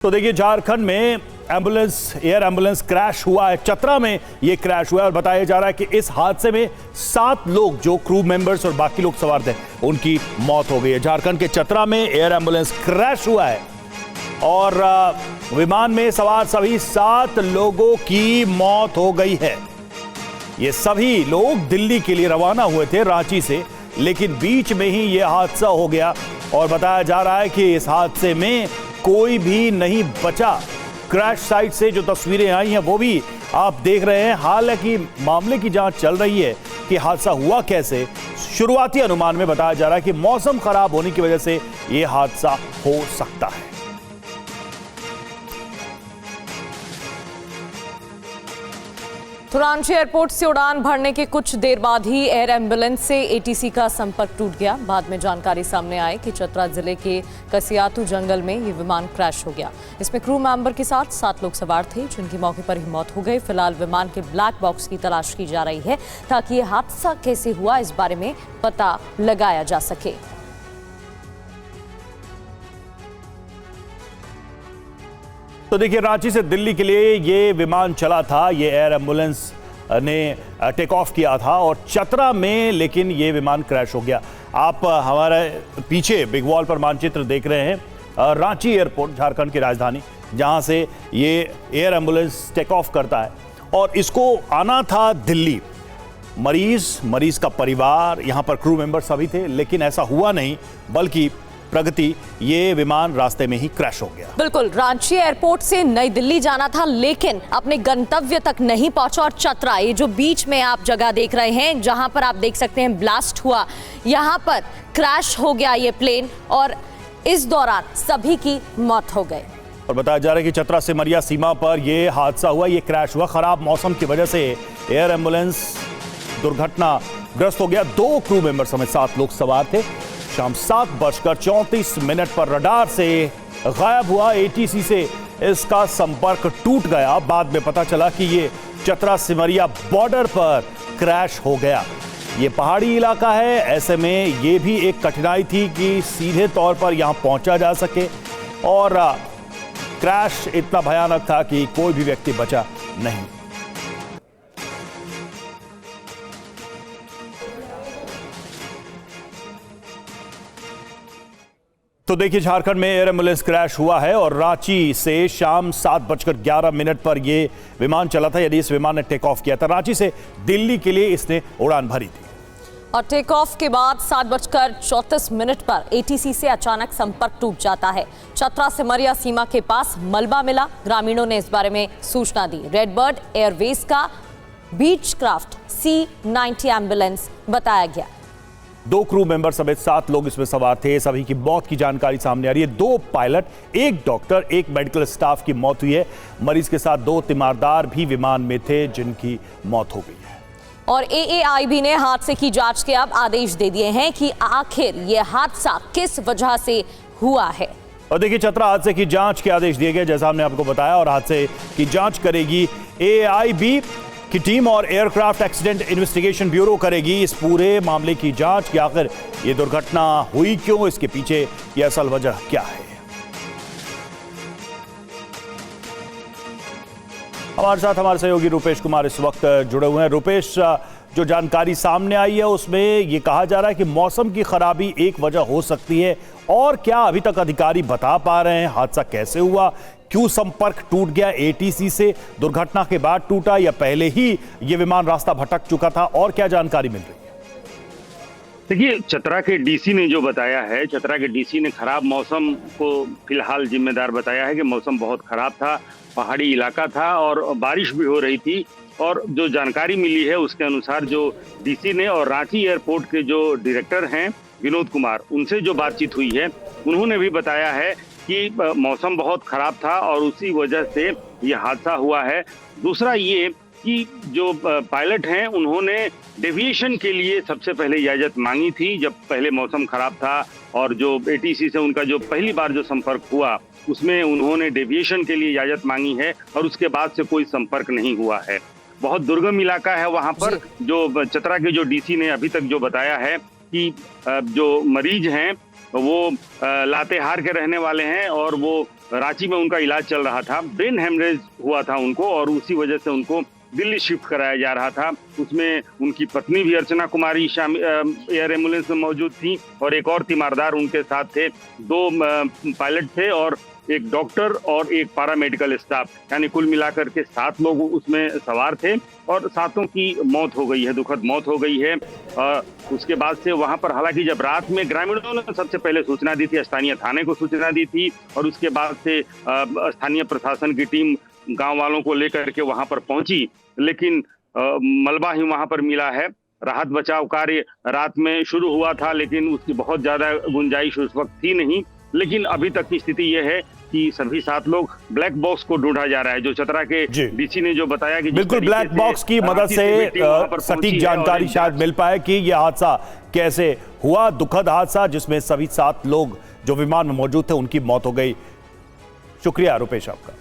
तो देखिए, झारखंड में एयर एम्बुलेंस क्रैश हुआ है। चतरा में यह क्रैश हुआ है और बताया जा रहा है कि इस हादसे में 7 लोग जो क्रू मेंबर्स और बाकी लोग सवार थे उनकी मौत हो गई है। झारखंड के चतरा में एयर एम्बुलेंस क्रैश हुआ है और विमान में सवार सभी 7 लोगों की मौत हो गई है। ये सभी लोग दिल्ली के लिए रवाना हुए थे रांची से, लेकिन बीच में ही यह हादसा हो गया और बताया जा रहा है कि इस हादसे में कोई भी नहीं बचा। क्रैश साइट से जो तस्वीरें आई हैं वो भी आप देख रहे हैं। हालांकि मामले की जांच चल रही है कि हादसा हुआ कैसे। शुरुआती अनुमान में बताया जा रहा है कि मौसम खराब होने की वजह से यह हादसा हो सकता है। तो रांची एयरपोर्ट से उड़ान भरने के कुछ देर बाद ही एयर एम्बुलेंस से एटीसी का संपर्क टूट गया। बाद में जानकारी सामने आई कि चतरा जिले के कसियातू जंगल में ये विमान क्रैश हो गया। इसमें क्रू मेंबर के साथ 7 लोग सवार थे, जिनकी मौके पर ही मौत हो गई। फिलहाल विमान के ब्लैक बॉक्स की तलाश की जा रही है ताकि ये हादसा कैसे हुआ इस बारे में पता लगाया जा सके। तो देखिए, रांची से दिल्ली के लिए ये विमान चला था। ये एयर एम्बुलेंस ने टेक ऑफ किया था और चतरा में लेकिन ये विमान क्रैश हो गया। आप हमारे पीछे बिग वॉल पर मानचित्र देख रहे हैं। रांची एयरपोर्ट, झारखंड की राजधानी, जहां से ये एयर एम्बुलेंस टेक ऑफ करता है और इसको आना था दिल्ली। मरीज का परिवार, यहां पर क्रू मेंबर सभी थे, लेकिन ऐसा हुआ नहीं, बल्कि प्रगति ये विमान रास्ते में ही क्रैश हो गया। बिल्कुल, रांची एयरपोर्ट से नई दिल्ली जाना था, लेकिन अपने गंतव्य तक नहीं पहुंचा और चतरा, ये जो बीच में आप जगह देख रहे हैं जहां पर आप देख सकते हैं ब्लास्ट हुआ, यहां पर क्रैश हो गया ये प्लेन और इस दौरान सभी की मौत हो गई। और बताया जा रहा है कि चतरा से मरिया सीमा पर यह हादसा हुआ, ये क्रैश हुआ। खराब मौसम की वजह से एयर एम्बुलेंस दुर्घटनाग्रस्त हो गया। 2 क्रू मेंबर समेत 7 लोग सवार थे। शाम 7:34 पर रडार से गायब हुआ। एटीसी से इसका संपर्क टूट गया। बाद में पता चला कि ये चतरा सिमरिया बॉर्डर पर क्रैश हो गया। ये पहाड़ी इलाका है, ऐसे में ये भी एक कठिनाई थी कि सीधे तौर पर यहां पहुंचा जा सके और क्रैश इतना भयानक था कि कोई भी व्यक्ति बचा नहीं। तो देखिए, झारखंड में एयर एम्बुलेंस क्रैश हुआ है और रांची से शाम 7:11 पर यह विमान चला था। यदि इस विमान ने टेक ऑफ किया था, रांची से दिल्ली के लिए इसने उड़ान भरी थी और टेक ऑफ के बाद 7:34 पर एटीसी से अचानक संपर्क टूट जाता है। चतरा से मरिया सीमा के पास मलबा मिला। ग्रामीणों ने इस बारे में सूचना दी। रेडबर्ड एयरवेज का बीचक्राफ्ट C-90 एम्बुलेंस बताया गया। 2 क्रू मेंबर समेत 7 लोग इसमें सवार थे। सभी की मौत की जानकारी सामने आ रही है। 2 पायलट, 1 डॉक्टर, 1 मेडिकल स्टाफ की मौत हुई है। मरीज के साथ 2 तीमारदार भी विमान में थे, जिनकी मौत हो गई है। और AAIB ने हादसे की जांच के अब आदेश दे दिए हैं कि आखिर यह हादसा किस वजह से हुआ है। और देखिए, चतरा हादसे की जांच के आदेश दिए गए, जैसा हमने आपको बताया, और हादसे की जांच करेगी AAIB की टीम और एयरक्राफ्ट एक्सीडेंट इन्वेस्टिगेशन ब्यूरो करेगी इस पूरे मामले की जांच कि आखिर ये दुर्घटना हुई क्यों, इसके पीछे ये असल वजह क्या है। हमारे साथ हमारे सहयोगी रुपेश कुमार इस वक्त जुड़े हुए हैं। रुपेश, जो जानकारी सामने आई है उसमें ये कहा जा रहा है कि मौसम की खराबी एक वजह हो सकती है, और क्या अभी तक अधिकारी बता पा रहे हैं हादसा कैसे हुआ, क्यों संपर्क टूट गया एटीसी से? दुर्घटना के बाद टूटा या पहले ही ये विमान रास्ता भटक चुका था, और क्या जानकारी मिल रही है? देखिए, चतरा के डीसी ने जो बताया है, चतरा के डीसी ने खराब मौसम को फिलहाल जिम्मेदार बताया है कि मौसम बहुत खराब था, पहाड़ी इलाका था और बारिश भी हो रही थी। और जो जानकारी मिली है उसके अनुसार जो डीसी ने और रांची एयरपोर्ट के जो डायरेक्टर हैं विनोद कुमार, उनसे जो बातचीत हुई है, उन्होंने भी बताया है कि मौसम बहुत खराब था और उसी वजह से ये हादसा हुआ है। दूसरा ये कि जो पायलट हैं उन्होंने डेविएशन के लिए सबसे पहले इजाज़त मांगी थी जब पहले मौसम खराब था, और जो एटीसी से उनका जो पहली बार जो संपर्क हुआ उसमें उन्होंने डेविएशन के लिए इजाज़त मांगी है और उसके बाद से कोई संपर्क नहीं हुआ है। बहुत दुर्गम इलाका है वहाँ पर। जो चतरा के जो डीसी ने अभी तक जो बताया है कि जो मरीज हैं वो लातेहार के रहने वाले हैं और वो रांची में उनका इलाज चल रहा था। ब्रेन हेमरेज हुआ था उनको और उसी वजह से उनको दिल्ली शिफ्ट कराया जा रहा था। उसमें उनकी पत्नी भी अर्चना कुमारी एयर एम्बुलेंस में मौजूद थी और एक और तीमारदार उनके साथ थे। 2 पायलट थे और एक डॉक्टर और एक पैरामेडिकल स्टाफ, यानी कुल मिलाकर के 7 लोग उसमें सवार थे और 7 की मौत हो गई है, दुखद मौत हो गई है। उसके बाद से वहां पर हालांकि जब रात में ग्रामीणों ने सबसे पहले सूचना दी थी, स्थानीय थाने को सूचना दी थी और उसके बाद से स्थानीय प्रशासन की टीम गांव वालों को लेकर के वहां पर पहुंची, लेकिन मलबा ही वहां पर मिला है। राहत बचाव कार्य रात में शुरू हुआ था, लेकिन उसकी बहुत ज्यादा गुंजाइश उस वक्त थी नहीं। लेकिन अभी तक की स्थिति यह है कि सभी 7 लोग ब्लैक बॉक्स को ढूंढा जा रहा है। जो चतरा के डीसी ने जो बताया कि बिल्कुल ब्लैक बॉक्स की मदद से सटीक जानकारी शायद मिल पाए कि यह हादसा कैसे हुआ। दुखद हादसा जिसमें सभी 7 लोग जो विमान में मौजूद थे उनकी मौत हो गई। शुक्रिया रुपेश आपका।